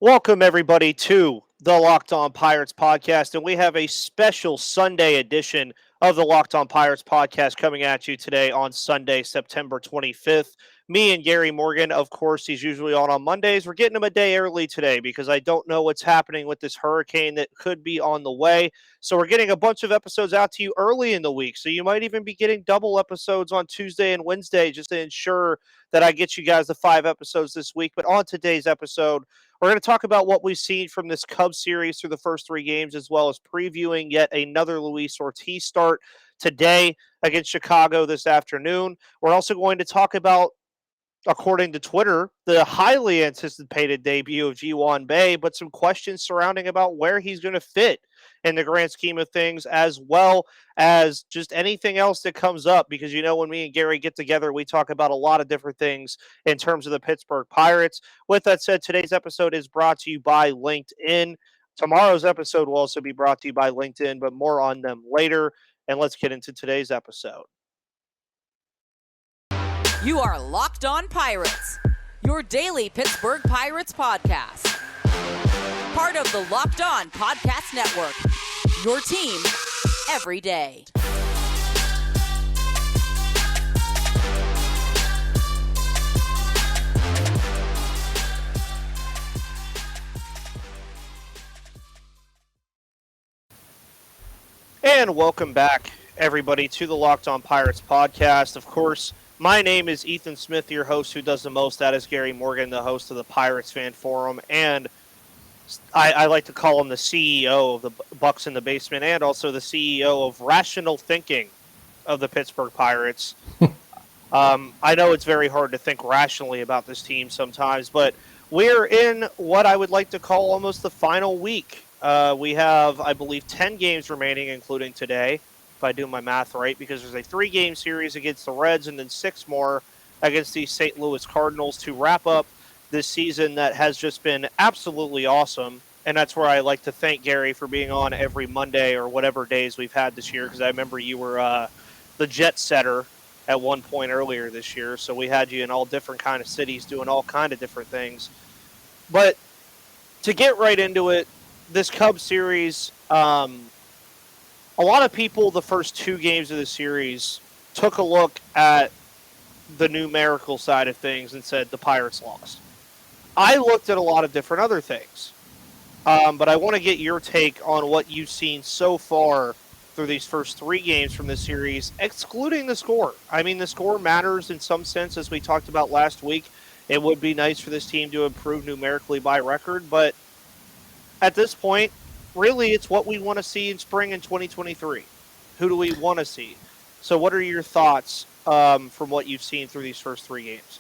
Welcome, everybody, to the Locked On Pirates podcast. And we have a special Sunday edition of the Locked On Pirates podcast coming at you today on Sunday, September 25th. Me and Gary Morgan, of course, he's usually on Mondays. We're getting him a day early today because I don't know what's happening with this hurricane that could be on the way. So we're getting a bunch of episodes out to you early in the week. So you might even be getting double episodes on Tuesday and Wednesday just to ensure that I get you guys the 5 episodes this week. But on today's episode, we're going to talk about what we've seen from this Cubs series through the first 3 games, as well as previewing yet another Luis Ortiz start today against Chicago this afternoon. We're also going to talk about, according to Twitter, the highly anticipated debut of Ji-hwan Bae, but some questions surrounding about where he's going to fit in the grand scheme of things, as well as just anything else that comes up. Because, when me and Gary get together, we talk about a lot of different things in terms of the Pittsburgh Pirates. With that said, today's episode is brought to you by LinkedIn. Tomorrow's episode will also be brought to you by LinkedIn, but more on them later. And let's get into today's episode. You are Locked On Pirates, your daily Pittsburgh Pirates podcast. Part of the Locked On Podcast Network, your team every day. And welcome back, everybody, to the Locked On Pirates podcast. Of course, my name is Ethan Smith, your host who does the most. That is Gary Morgan, the host of the Pirates Fan Forum. And I like to call him the CEO of the Bucks in the Basement and also the CEO of Rational Thinking of the Pittsburgh Pirates. I know it's very hard to think rationally about this team sometimes, but we're in what I would like to call almost the final week. We have, I believe, 10 games remaining, including today, if I do my math right, because there's a 3-game series against the Reds and then 6 more against the St. Louis Cardinals to wrap up this season that has just been absolutely awesome. And that's where I like to thank Gary for being on every Monday or whatever days we've had this year, because I remember you were the jet setter at one point earlier this year. So we had you in all different kind of cities doing all kind of different things. But to get right into it, this Cubs series, a lot of people, the first 2 games of the series, took a look at the numerical side of things and said the Pirates lost. I looked at a lot of different other things, but I want to get your take on what you've seen so far through these first 3 games from this series, excluding the score. I mean, the score matters in some sense, as we talked about last week. It would be nice for this team to improve numerically by record, but at this point, really, it's what we want to see in spring in 2023. Who do we want to see? So what are your thoughts from what you've seen through these first 3 games?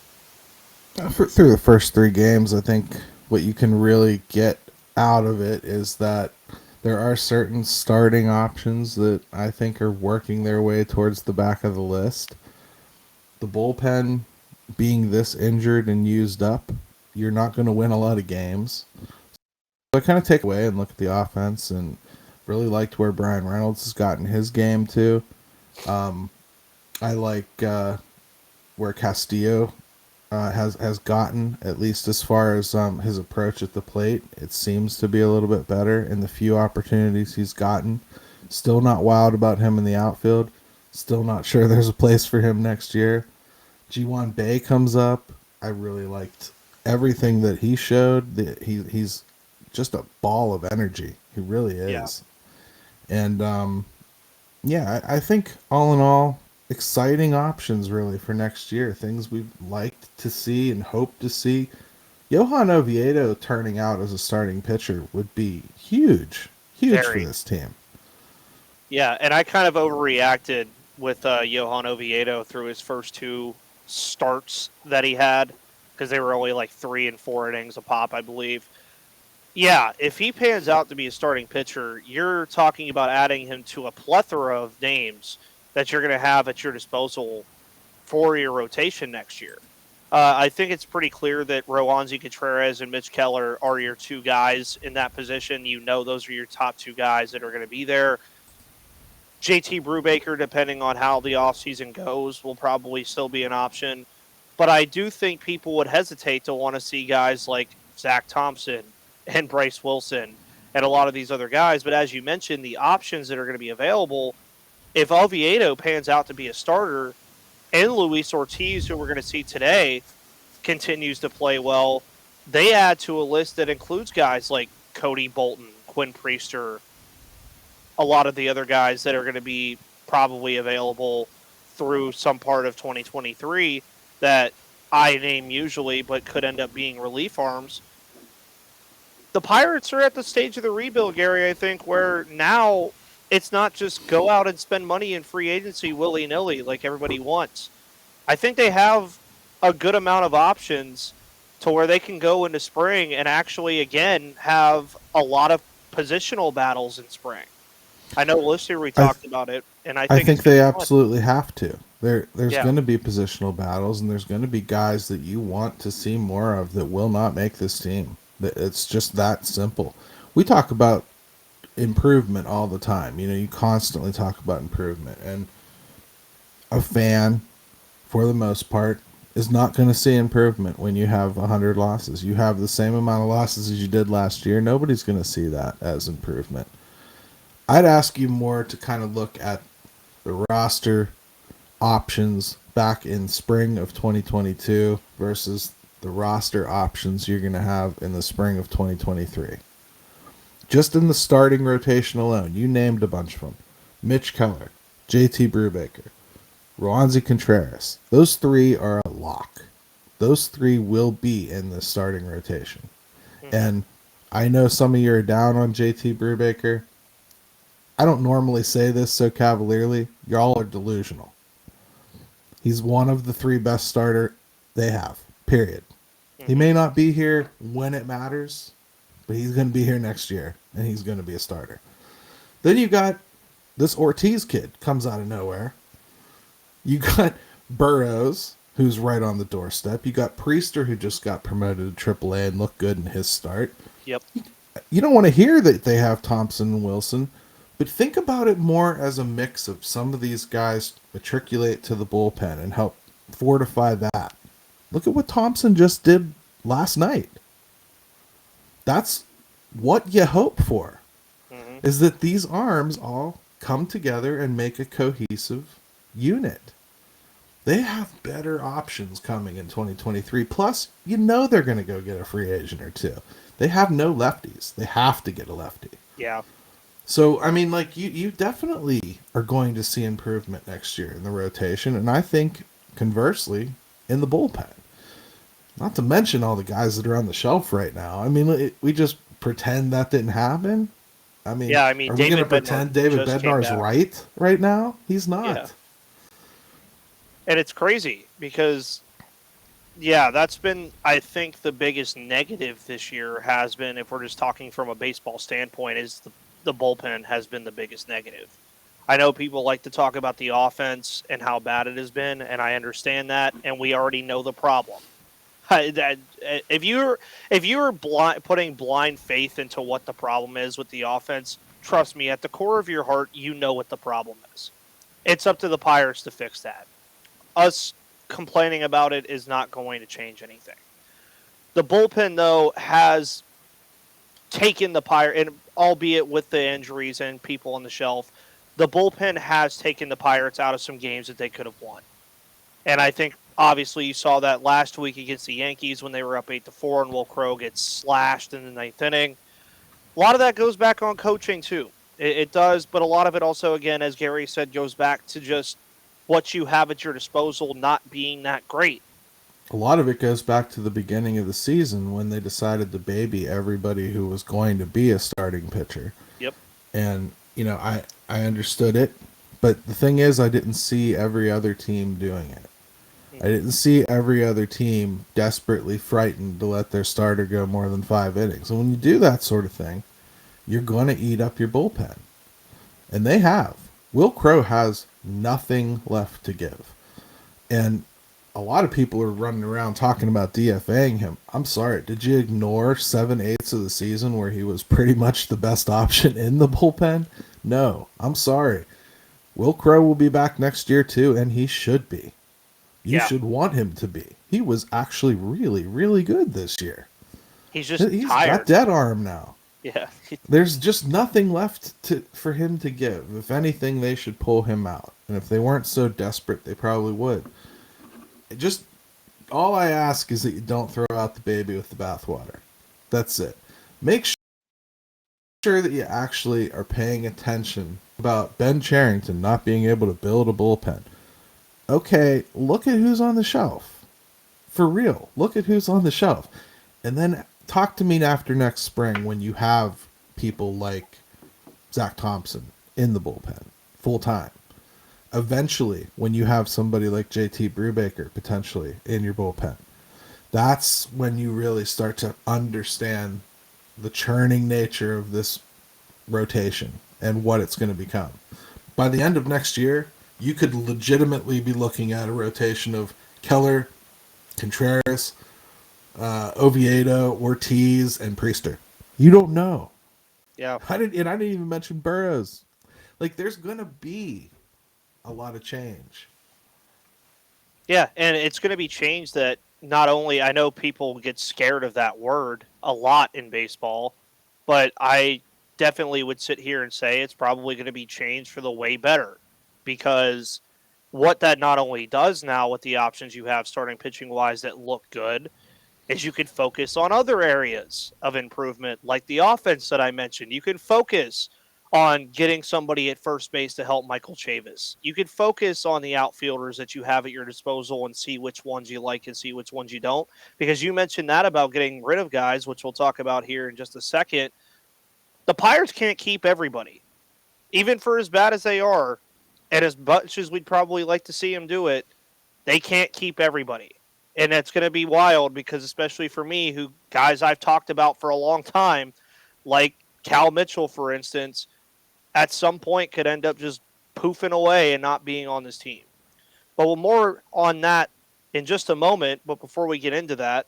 Through the first 3 games, I think what you can really get out of it is that there are certain starting options that I think are working their way towards the back of the list. The bullpen being this injured and used up, you're not going to win a lot of games. So I kind of take away and look at the offense, and really liked where Brian Reynolds has gotten his game too. I like where Castillo has gotten, at least as far as his approach at the plate. It seems to be a little bit better in the few opportunities he's gotten. Still not wild about him in the outfield. Still not sure there's a place for him next year. Ji-hwan Bae comes up. I really liked everything that he showed. He's just a ball of energy. He really is. Yeah. And I think all in all, exciting options really for next year. Things we've liked to see and hope to see. Johan Oviedo turning out as a starting pitcher would be huge for this team. Yeah, and I kind of overreacted with Johan Oviedo through his first 2 starts that he had, because they were only like 3 and 4 innings a pop, I believe. Yeah, if he pans out to be a starting pitcher, you're talking about adding him to a plethora of names that you're going to have at your disposal for your rotation next year. I think it's pretty clear that Roansy Contreras and Mitch Keller are your 2 guys in that position. Those are your top 2 guys that are going to be there. JT Brubaker, depending on how the offseason goes, will probably still be an option. But I do think people would hesitate to want to see guys like Zach Thompson, and Bryce Wilson and a lot of these other guys. But as you mentioned, the options that are going to be available, if Oviedo pans out to be a starter and Luis Ortiz, who we're going to see today, continues to play well, they add to a list that includes guys like Cody Bolton, Quinn Priester, a lot of the other guys that are going to be probably available through some part of 2023 that I name usually, but could end up being relief arms. The Pirates are at the stage of the rebuild, Gary, I think, where now it's not just go out and spend money in free agency willy-nilly like everybody wants. I think they have a good amount of options to where they can go into spring and actually, again, have a lot of positional battles in spring. I know last year we talked about it, and I I think it's think going they to be fun. absolutely have to. There's Yeah, going to be positional battles, and there's going to be guys that you want to see more of that will not make this team. It's just that simple. We talk about improvement all the time. You know, you constantly talk about improvement, and a fan, for the most part, is not going to see improvement when you have 100 losses. You have the same amount of losses as you did last year. Nobody's going to see that as improvement. I'd ask you more to kind of look at the roster options back in spring of 2022 versus the roster options you're going to have in the spring of 2023. Just in the starting rotation alone, you named a bunch of them. Mitch Keller, JT Brubaker, Roansy Contreras. Those three are a lock. Those three will be in the starting rotation. hmm And I know some of you are down on JT Brubaker. I don't normally say this so cavalierly. Y'all are delusional. He's one of the three best starter they have. Period. He hmm may not be here when it matters, but he's going to be here next year, and he's going to be a starter. Then you got this Ortiz kid comes out of nowhere. You got Burrows, who's right on the doorstep. You got Priester, who just got promoted to AAA and looked good in his start. Yep. You don't want to hear that they have Thompson and Wilson, but think about it more as a mix of some of these guys matriculate to the bullpen and help fortify that. Look at what Thompson just did last night. That's what you hope for, hmm is that these arms all come together and make a cohesive unit. They have better options coming in 2023. Plus, you know they're going to go get a free agent or two. They have no lefties. They have to get a lefty. Yeah. So, I mean, like, you definitely are going to see improvement next year in the rotation. And I think, conversely, in the bullpen. Not to mention all the guys that are on the shelf right now. I mean, we just pretend that didn't happen. I mean, Yeah, I mean, are we going to David Bednar pretend David just came Bednar's back. right now? He's Yeah. not. And it's crazy because, yeah, that's been, I think, the biggest negative this year has been, if we're just talking from a baseball standpoint, is the bullpen has been the biggest negative. I know people like to talk about the offense and how bad it has been, and I understand that, and we already know the problem. If you're putting blind faith into what the problem is with the offense, trust me, at the core of your heart, you know what the problem is. It's up to the Pirates to fix that. Us complaining about it is not going to change anything. The bullpen, though, has taken the Pirates, and albeit with the injuries and people on the shelf, the bullpen has taken the Pirates out of some games that they could have won. And I think obviously you saw that last week against the Yankees when they were up 8-4 and Will Crowe gets slashed in the ninth inning. A lot of that goes back on coaching too. It does, but a lot of it also, again, as Gary said, goes back to just what you have at your disposal not being that great. A lot of it goes back to the beginning of the season when they decided to baby everybody who was going to be a starting pitcher. Yep. And, I understood it. But the thing is, I didn't see every other team doing it. I didn't see every other team desperately frightened to let their starter go more than 5 innings. And when you do that sort of thing, you're going to eat up your bullpen. And they have. Will Crowe has nothing left to give. And a lot of people are running around talking about DFAing him. I'm sorry, did you ignore 7/8 of the season where he was pretty much the best option in the bullpen? No, I'm sorry. Will Crowe will be back next year too, and he should be. You Yeah. should want him to be. He was actually really, really good this year. He's just He's got tired. dead arm now. Yeah. There's just nothing left for him to give. If anything, they should pull him out. And if they weren't so desperate, they probably would. Just all I ask is that you don't throw out the baby with the bathwater. That's it. Make sure that you actually are paying attention about Ben Cherington not being able to build a bullpen. Okay, look at who's on the shelf. For real, look at who's on the shelf. And then talk to me after next spring when you have people like Zach Thompson in the bullpen full time. Eventually, when you have somebody like JT Brubaker potentially in your bullpen, that's when you really start to understand the churning nature of this rotation and what it's going to become. By the end of next year, you could legitimately be looking at a rotation of Keller, Contreras, Oviedo, Ortiz, and Priester. You don't know. Yeah. I didn't even mention Burrows. Like, there's going to be a lot of change. Yeah, and it's going to be change that not only I know people get scared of that word a lot in baseball, but I definitely would sit here and say it's probably going to be changed for the way better, because what that not only does now with the options you have starting pitching wise that look good is you can focus on other areas of improvement, like the offense that I mentioned. You can focus on getting somebody at first base to help Michael Chavis. You can focus on the outfielders that you have at your disposal and see which ones you like and see which ones you don't. Because you mentioned that about getting rid of guys, which we'll talk about here in just a second. The Pirates can't keep everybody, even for as bad as they are, and as much as we'd probably like to see them do it. They can't keep everybody. And that's going to be wild because, especially for me, who guys I've talked about for a long time, like Cal Mitchell, for instance, at some point could end up just poofing away and not being on this team. But we'll more on that in just a moment. But before we get into that,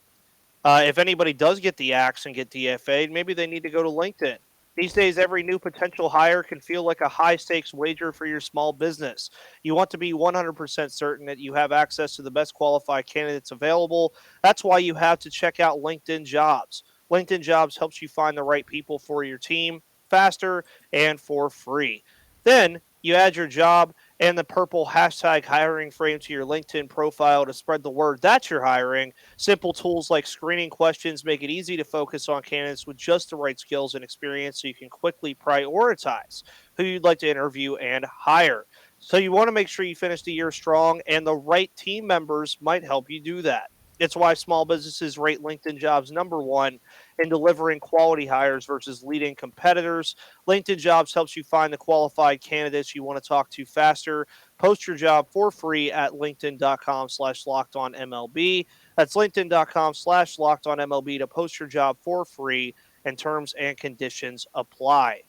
if anybody does get the axe and get DFA'd, maybe they need to go to LinkedIn. These days, every new potential hire can feel like a high-stakes wager for your small business. You want to be 100% certain that you have access to the best qualified candidates available. That's why you have to check out LinkedIn Jobs. LinkedIn Jobs helps you find the right people for your team faster and for free. Then you add your job and the purple hashtag hiring frame to your LinkedIn profile to spread the word that you're hiring. Simple tools like screening questions make it easy to focus on candidates with just the right skills and experience so you can quickly prioritize who you'd like to interview and hire. So you want to make sure you finish the year strong, and the right team members might help you do that. It's why small businesses rate LinkedIn Jobs number one in delivering quality hires versus leading competitors. LinkedIn Jobs helps you find the qualified candidates you want to talk to faster. Post your job for free at linkedin.com/lockedonmlb. That's linkedin.com/lockedonmlb to post your job for free, and terms and conditions apply.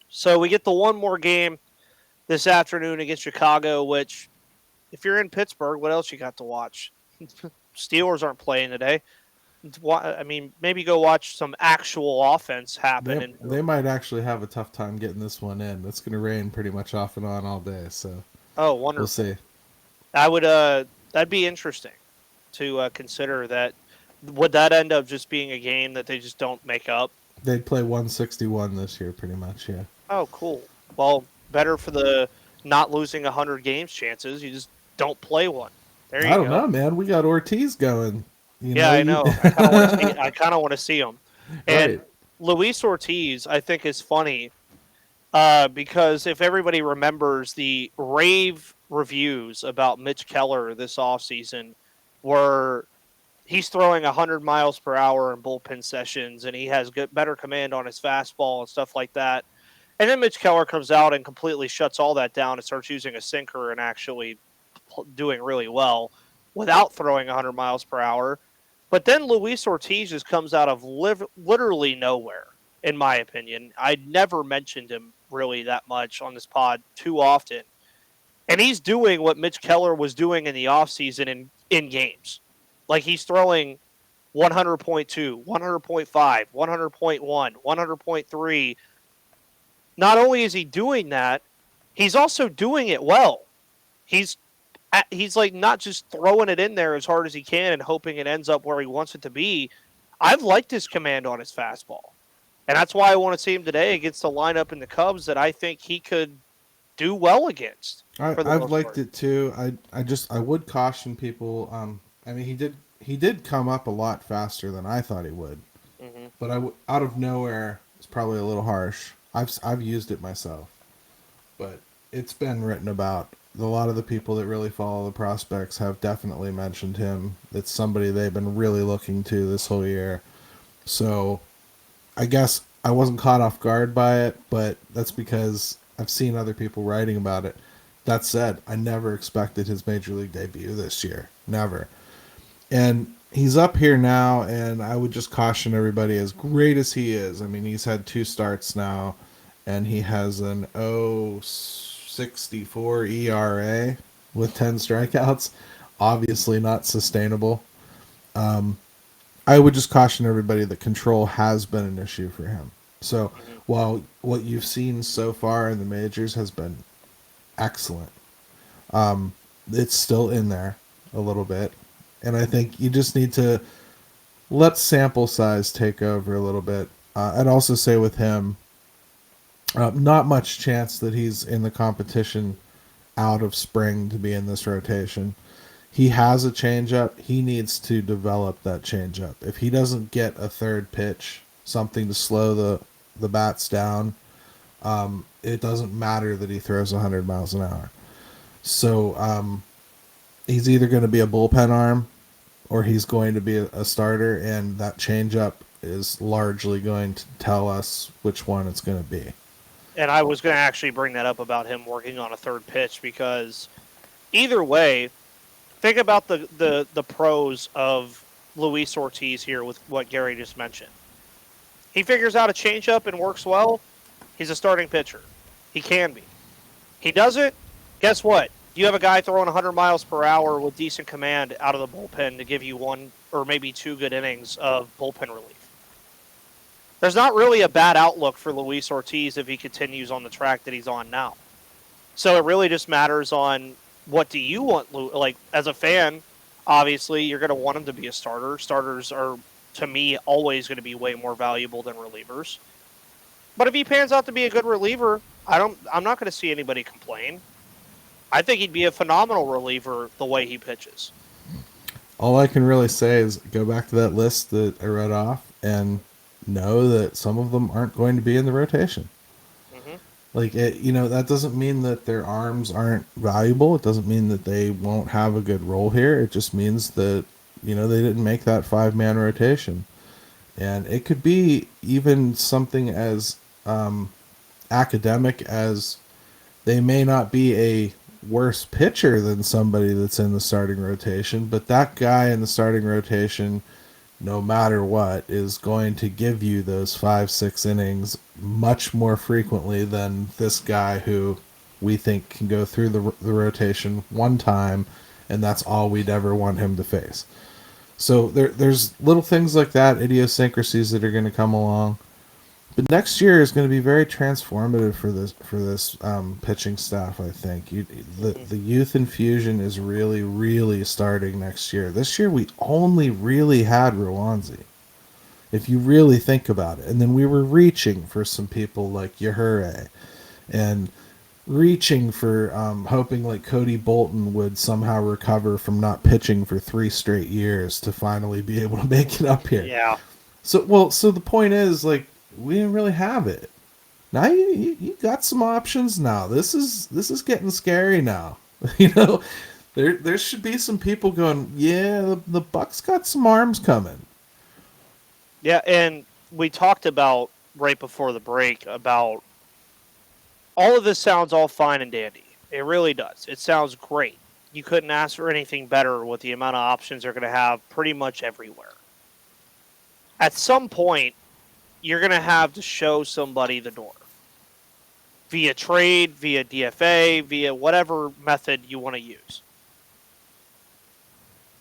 So we get the one more game this afternoon against Chicago, which, if you're in Pittsburgh, what else you got to watch? Steelers aren't playing today. I mean, maybe go watch some actual offense happen. They might actually have a tough time getting this one in. It's going to rain pretty much off and on all day, so Oh, we'll wonderful. see. I would. That'd be interesting to consider. That would that end up just being a game that they just don't make up? They'd play 161 this year, pretty much, yeah. Oh, cool. Well, better for the not losing 100 games chances. You just don't play one. There I you don't go. know, man. We got Ortiz going. Yeah, I know. I kind of want to see. I kind of want to see him. And Right. Luis Ortiz, I think, is funny because if everybody remembers the rave reviews about Mitch Keller this offseason, were he's throwing 100 miles per hour in bullpen sessions, and he has better command on his fastball and stuff like that. And then Mitch Keller comes out and completely shuts all that down and starts using a sinker and actually doing really well without throwing 100 miles per hour. But then Luis Ortiz just comes out of literally nowhere, in my opinion. I never mentioned him really that much on this pod too often. And he's doing what Mitch Keller was doing in the offseason in games. Like, he's throwing 100.2, 100.5, 100.1, 100.3. Not only is he doing that, he's also doing it well. He's like not just throwing it in there as hard as he can and hoping it ends up where he wants it to be. I've liked his command on hhis fastball. And that's why I want to see him today against the lineup in the Cubs that I think he could do well against for the I've most liked part. it too. I would caution people. I mean, he did come up a lot faster than I thought he would. Hmm. But out of nowhere, it's probably a little harsh. I've used it myself, but it's been written about. A lot of the people that really follow the prospects have definitely mentioned him. It's somebody they've been really looking to this whole year. So I guess I wasn't caught off guard by it, but that's because I've seen other people writing about it. That said, I never expected his major league debut this year. Never. And he's up here now, and I would just caution everybody, as great as he is, I mean, he's had 2 starts now, and he has an 0.64 ERA with 10 strikeouts. Obviously not sustainable. I would just caution everybody that control has been an issue for him. So Hmm. while what you've seen so far in the majors has been excellent, it's still in there a little bit. And I think you just need to let sample size take over a little bit. I'd also say with him, not much chance that he's in the competition out of spring to be in this rotation. He has a changeup. He needs to develop that changeup. If he doesn't get a third pitch, something to slow the bats down, it doesn't matter that he throws 100 miles an hour. So he's either going to be a bullpen arm or he's going to be a starter, and that changeup is largely going to tell us which one it's going to be. And I was going to actually bring that up about him working on a third pitch because either way, think about the pros of Luis Ortiz here with what Gary just mentioned. He figures out a changeup and works well. He's a starting pitcher. He can be. He doesn't. Guess what? You have a guy throwing 100 miles per hour with decent command out of the bullpen to give you 1 or maybe 2 good innings of bullpen relief. There's not really a bad outlook for Luis Ortiz if he continues on the track that he's on now. So it really just matters on what do you want. Like, as a fan, obviously, you're going to want him to be a starter. Starters are, to me, always going to be way more valuable than relievers. But if he pans out to be a good reliever, I'm not going to see anybody complain. I think he'd be a phenomenal reliever the way he pitches. All I can really say is go back to that list that I read off and know that some of them aren't going to be in the rotation. Hmm. Like that doesn't mean that their arms aren't valuable. It doesn't mean that they won't have a good role here. It just means that they didn't make that 5-man rotation, and it could be even something as academic as they may not be a worse pitcher than somebody that's in the starting rotation, but that guy in the starting rotation, no matter what, is going to give you those 5-6 innings much more frequently than this guy who we think can go through the rotation one time, and that's all we'd ever want him to face. So there's little things like that, idiosyncrasies that are going to come along. But next year is going to be very transformative for this pitching staff. I think the youth infusion is really starting next year. This year we only really had Rwanzi, if you really think about it, and then we were reaching for some people like Yahure, and reaching for hoping like Cody Bolton would somehow recover from not pitching for 3 straight years to finally be able to make it up here. Yeah. So the point is, like, we didn't really have it. Now you got some options now. This is getting scary now. There should be some people going, yeah, the Bucks got some arms coming. Yeah, and we talked about right before the break about all of this sounds all fine and dandy. It really does. It sounds great. You couldn't ask for anything better with the amount of options they're going to have pretty much everywhere. At some point, you're going to have to show somebody the door via trade, via DFA, via whatever method you want to use.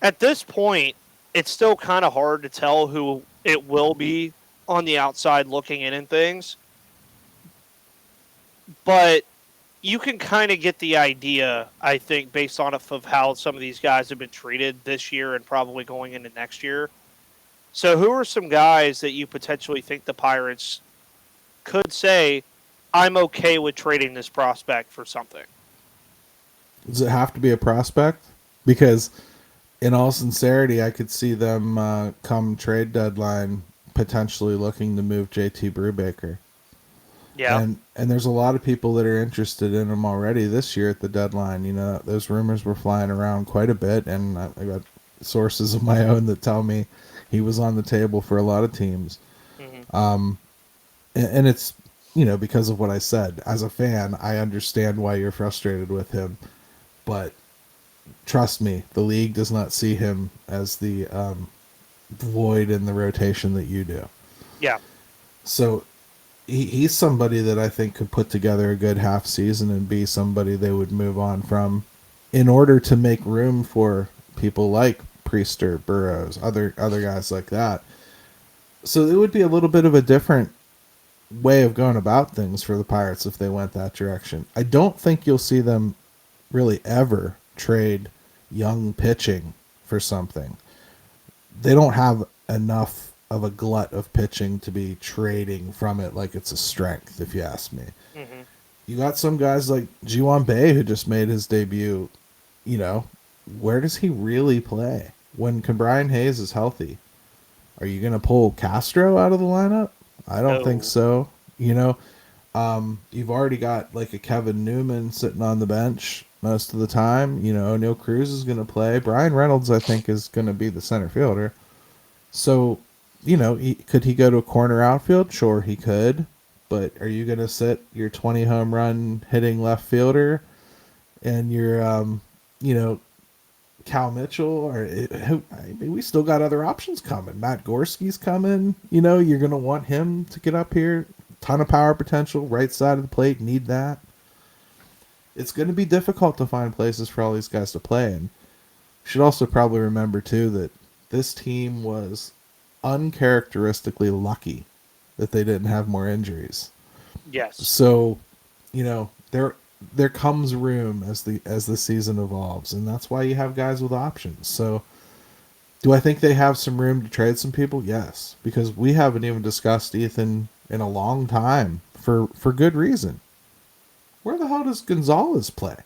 At this point, it's still kind of hard to tell who it will be on the outside looking in and things, but you can kind of get the idea, I think, based on of how some of these guys have been treated this year and probably going into next year. So who are some guys that you potentially think the Pirates could say, I'm okay with trading this prospect for something? Does it have to be a prospect? Because in all sincerity, I could see them come trade deadline potentially looking to move JT Brubaker. Yeah. And there's a lot of people that are interested in him already this year at the deadline. You know, those rumors were flying around quite a bit, and I got sources of my own that tell me he was on the table for a lot of teams. Hmm. And it's, you know, because of what I said. As a fan, I understand why you're frustrated with him, but trust me, the league does not see him as the void in the rotation that you do. Yeah. So he's somebody that I think could put together a good half season and be somebody they would move on from in order to make room for people like Priester, Burrows, other guys like that. So it would be a little bit of a different way of going about things for the Pirates if they went that direction. I don't think you'll see them really ever trade young pitching for something. They don't have enough of a glut of pitching to be trading from it like it's a strength, if you ask me. Hmm. You got some guys like Ji-hwan Bae who just made his debut. You know, where does he really play? When Brian Hayes is healthy, are you going to pull Castro out of the lineup? I don't think No. so. You know, you've already got like a Kevin Newman sitting on the bench most of the time. You know, Neil Cruz is going to play. Brian Reynolds, I think, is going to be the center fielder. So, you know, could he go to a corner outfield? Sure, he could. But are you going to sit your 20 home run hitting left fielder and your, you know, Cal Mitchell? Or I mean, we still got other options coming. Matt Gorski's coming. You know, you're going to want him to get up here. Ton of power potential, right side of the plate. Need that. It's going to be difficult to find places for all these guys to play. And you should also probably remember, too, that this team was uncharacteristically lucky that they didn't have more injuries. Yes. So, you know, there comes room as the season evolves, and that's why you have guys with options. So, do I think they have some room to trade some people? Yes, because we haven't even discussed Ethan in a long time for good reason. Where the hell does Gonzalez play?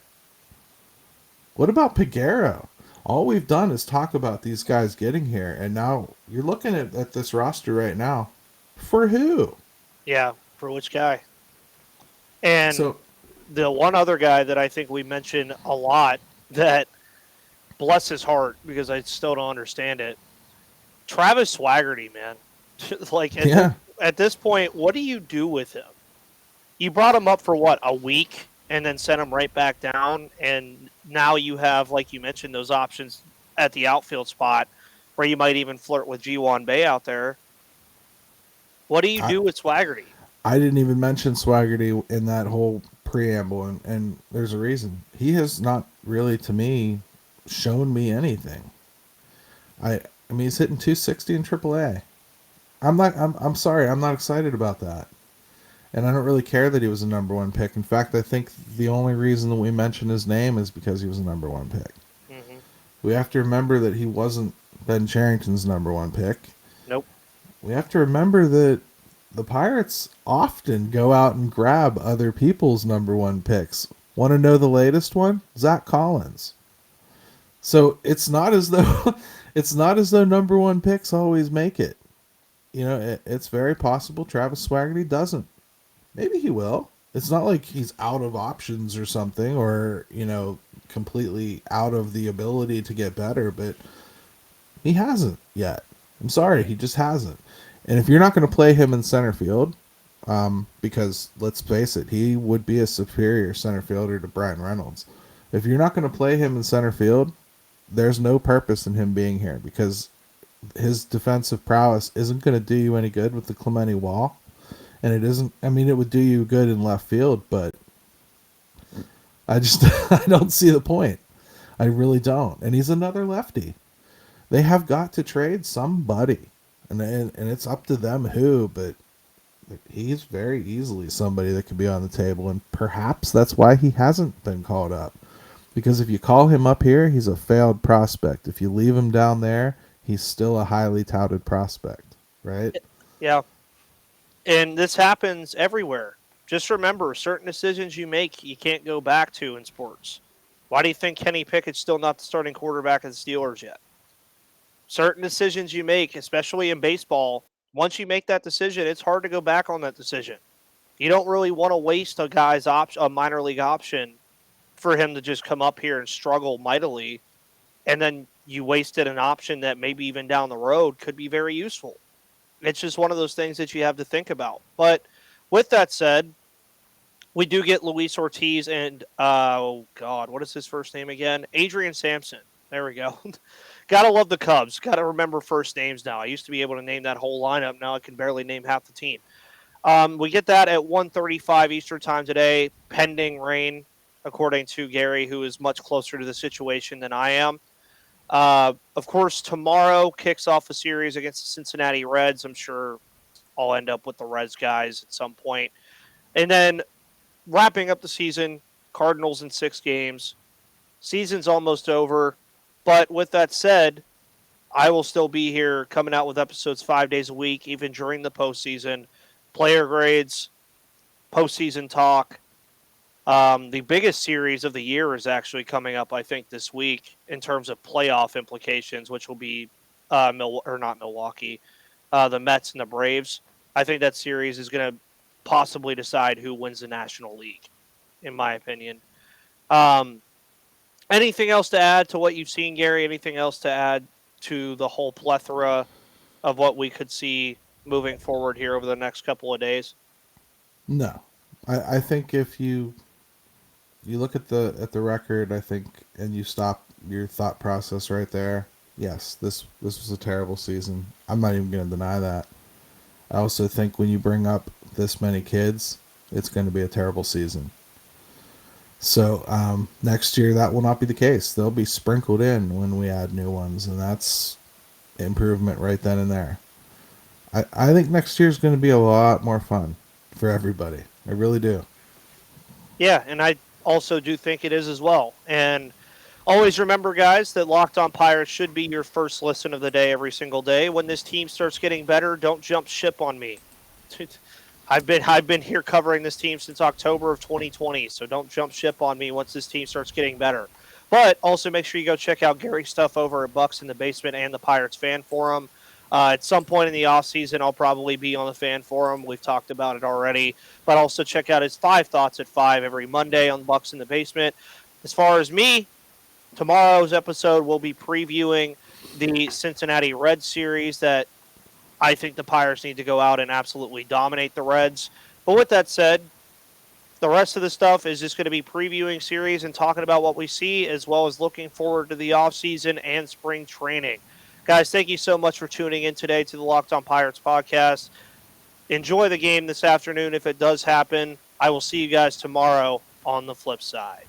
What about Peguero? All we've done is talk about these guys getting here, and now you're looking at this roster right now. For who? Yeah. For which guy? And So, the one other guy that I think we mention a lot that, bless his heart, because I still don't understand it. Travis Swaggerty, man. Like yeah, at this point, what do you do with him? You brought him up for what, a week, and then sent him right back down, and now you have, like you mentioned, those options at the outfield spot where you might even flirt with Ji-hwan Bae out there. What do you I, do with Swaggerty? I didn't even mention Swaggerty in that whole preamble, and there's a reason. He has not really, to me, shown me anything. I mean, he's hitting 260 in AAA. I'm sorry, I'm not excited about that. And I don't really care that he was a number one pick. In fact, I think the only reason that we mention his name is because he was a number one pick. Mm-hmm. We have to remember that he wasn't Ben Cherington's number one pick. Nope. We have to remember that the Pirates often go out and grab other people's number one picks. Want to know the latest one? Zach Collins. So it's not as though number one picks always make it. You know, it's very possible Travis Swaggerty doesn't. Maybe he will. It's not like he's out of options or something, or, you know, completely out of the ability to get better, but he hasn't yet. I'm sorry, he just hasn't. And if you're not going to play him in center field, because let's face it, he would be a superior center fielder to Brian Reynolds. If you're not going to play him in center field, there's no purpose in him being here because his defensive prowess isn't going to do you any good with the Clemente wall. And it isn't, I mean, it would do you good in left field, but I just, I don't see the point. I really don't. And he's another lefty. They have got to trade somebody. And it's up to them who, but he's very easily somebody that could be on the table. And perhaps that's why he hasn't been called up. Because if you call him up here, he's a failed prospect. If you leave him down there, he's still a highly touted prospect, right? Yeah. And this happens everywhere. Just remember, certain decisions you make, you can't go back to in sports. Why do you think Kenny Pickett's still not the starting quarterback of the Steelers yet? Certain decisions you make, especially in baseball, once you make that decision, it's hard to go back on that decision. You don't really want to waste a minor league option for him to just come up here and struggle mightily, and then you wasted an option that maybe even down the road could be very useful. It's just one of those things that you have to think about. But with that said, we do get Luis Ortiz and oh God, what is his first name again? Adrian Sampson. There we go. Gotta love the Cubs. Gotta remember first names now. I used to be able to name that whole lineup. Now I can barely name half the team. We get that at 1:35 Eastern time today, pending rain, according to Gary, who is much closer to the situation than I am. Of course, tomorrow kicks off a series against the Cincinnati Reds. I'm sure I'll end up with the Reds guys at some point. And then wrapping up the season, Cardinals in 6 games. Season's almost over. But with that said, I will still be here coming out with episodes 5 days a week, even during the postseason. Player grades, postseason talk. The biggest series of the year is actually coming up, I think, this week in terms of playoff implications, which will be not Milwaukee, the Mets and the Braves. I think that series is going to possibly decide who wins the National League, in my opinion. Anything else to add to what you've seen, Gary? Anything else to add to the whole plethora of what we could see moving forward here over the next couple of days? No, I think if you look at the record, I think, and you stop your thought process right there. Yes, this was a terrible season. I'm not even going to deny that. I also think when you bring up this many kids, it's going to be a terrible season. So next year that will not be the case. They'll be sprinkled in when we add new ones, and that's improvement right then and there. I think next year is going to be a lot more fun for everybody. I really do. Yeah, and I also do think it is as well. And always remember, guys, that Locked On Pirates should be your first listen of the day every single day. When this team starts getting better, don't jump ship on me. I've been here covering this team since October of 2020, so don't jump ship on me once this team starts getting better. But also make sure you go check out Gary's stuff over at Bucks in the Basement and the Pirates Fan Forum. At some point in the offseason, I'll probably be on the Fan Forum. We've talked about it already. But also check out his 5 Thoughts at 5 every Monday on Bucks in the Basement. As far as me, tomorrow's episode will be previewing the Cincinnati Reds series that I think the Pirates need to go out and absolutely dominate the Reds. But with that said, the rest of the stuff is just going to be previewing series and talking about what we see, as well as looking forward to the offseason and spring training. Guys, thank you so much for tuning in today to the Locked On Pirates podcast. Enjoy the game this afternoon if it does happen. I will see you guys tomorrow on the flip side.